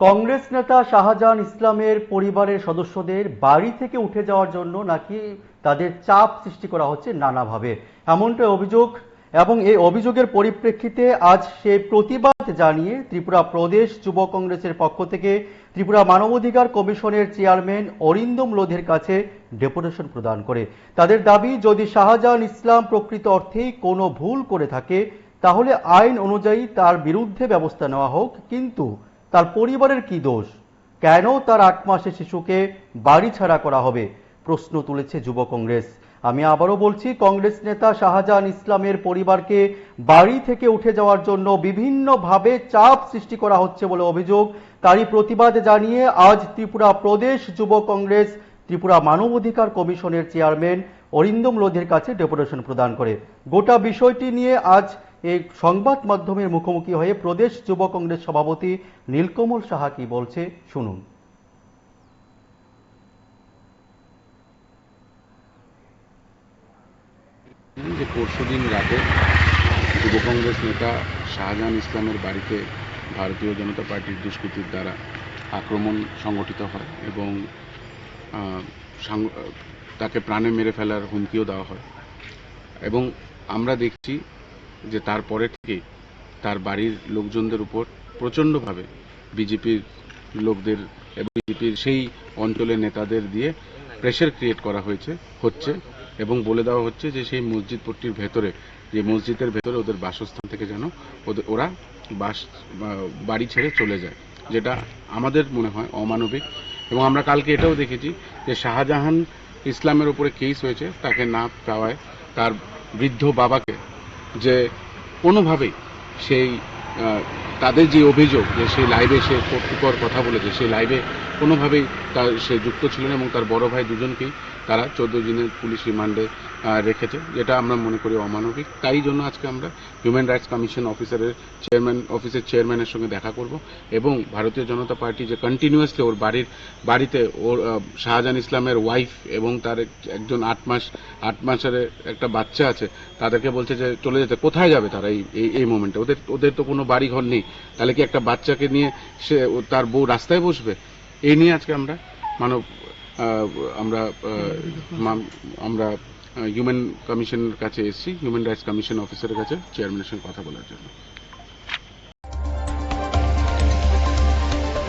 কংগ্রেস নেতা শাহজাহান ইসলামের পরিবারের সদস্যদের বাড়ি থেকে উঠে যাওয়ার জন্য নাকি তাদের চাপ সৃষ্টি করা হচ্ছে নানাভাবে, এমনটাই অভিযোগ। এবং এই অভিযোগের পরিপ্রেক্ষিতে আজ সে প্রতিবাদ জানিয়ে ত্রিপুরা প্রদেশ যুব কংগ্রেসের পক্ষ থেকে ত্রিপুরা মানবাধিকার কমিশনের চেয়ারম্যান অরিন্দম লোধের কাছে ডেপুটেশন প্রদান করে। তাদের দাবি, যদি শাহজাহান ইসলাম প্রকৃত অর্থেই কোনো ভুল করে থাকে তাহলে আইন অনুযায়ী তার বিরুদ্ধে ব্যবস্থা নেওয়া হোক, কিন্তু তার পরিবারের কি দোষ? কেন তার ৮ মাসের শিশুকে বাড়ি ছাড়া করা হবে, প্রশ্ন তুলেছে যুব কংগ্রেস। আমি আবারও বলছি, কংগ্রেস নেতা শাহজাহান ইসলামের পরিবারকে বাড়ি থেকে উঠে যাওয়ার জন্য বিভিন্নভাবে চাপ সৃষ্টি করা হচ্ছে বলে অভিযোগ। তারই প্রতিবাদ জানিয়ে আজ ত্রিপুরা প্রদেশ যুব কংগ্রেস ত্রিপুরা মানবাধিকার কমিশনের চেয়ারম্যান অরিন্দম লোধের কাছে ডেপুটেশন প্রদান করে। গোটা বিষয়টি নিয়ে আজ এই সংবাদ মাধ্যমের মুখোমুখি হয়ে প্রদেশ যুব কংগ্রেস সভাপতি নীলকমল সাহা কি বলছে শুনুন। যে পরশুদিন রাতে যুব কংগ্রেস নেতা শাহজাহান ইসলামের বাড়িতে ভারতীয় জনতা পার্টির দুষ্কৃতীর দ্বারা আক্রমণ সংগঠিত হয় এবং তাকে প্রাণে মেরে ফেলার হুমকিও দেওয়া হয়। এবং আমরা দেখছি যে তারপরে থেকে তার বাড়ির লোকজনদের উপর প্রচণ্ডভাবে বিজেপির লোকদের এবং বিজেপির সেই অঞ্চলের নেতাদের দিয়ে প্রেশার ক্রিয়েট করা হচ্ছে এবং বলে দেওয়া হচ্ছে যে সেই মসজিদ পট্টির ভেতরে, যে মসজিদের ভেতরে ওদের বাসস্থান থেকে যেন ওরা বাড়ি ছেড়ে চলে যায়, যেটা আমাদের মনে হয় অমানবিক। এবং আমরা কালকে এটাও দেখেছি যে শাহজাহান ইসলামের উপরে কেস হয়েছে, তাকে না পাওয়ায় তার বৃদ্ধ বাবাকে যে কোনোভাবেই সেই তাদের যে অভিযোগ যে সেই লাইভে সে কর্তৃকর কথা বলেছে, সেই লাইভে কোনোভাবেই সে যুক্ত ছিল না এবং তার বড় ভাই দুজনকেই তারা 14 দিনের পুলিশ রিমান্ডে রেখেছে, যেটা আমরা মনে করি অমানবিক। তাই জন্য আজকে আমরা হিউম্যান রাইটস কমিশন অফিসের চেয়ারম্যানের সঙ্গে দেখা করব এবং ভারতীয় জনতা পার্টি যে কন্টিনিউয়াসলি ওর বাড়িতে ওর শাহজাহান ইসলামের ওয়াইফ এবং তার একজন 8 মাসের একটা বাচ্চা আছে, তাদেরকে বলছে যে চলে যেতে। কোথায় যাবে তারা এই মোমেন্টে? ওদের তো কোনো বাড়ি ঘর নেই, তাহলে কি একটা বাচ্চাকে নিয়ে সে তার বউ রাস্তায় বসবে? এই নিয়ে আজকে আমরা আমরা হিউম্যান কমিশনের কাছে এসেছি, হিউম্যান রাইটস কমিশন অফিসারের কাছে চেয়ারম্যানের সঙ্গে কথা বলার জন্য।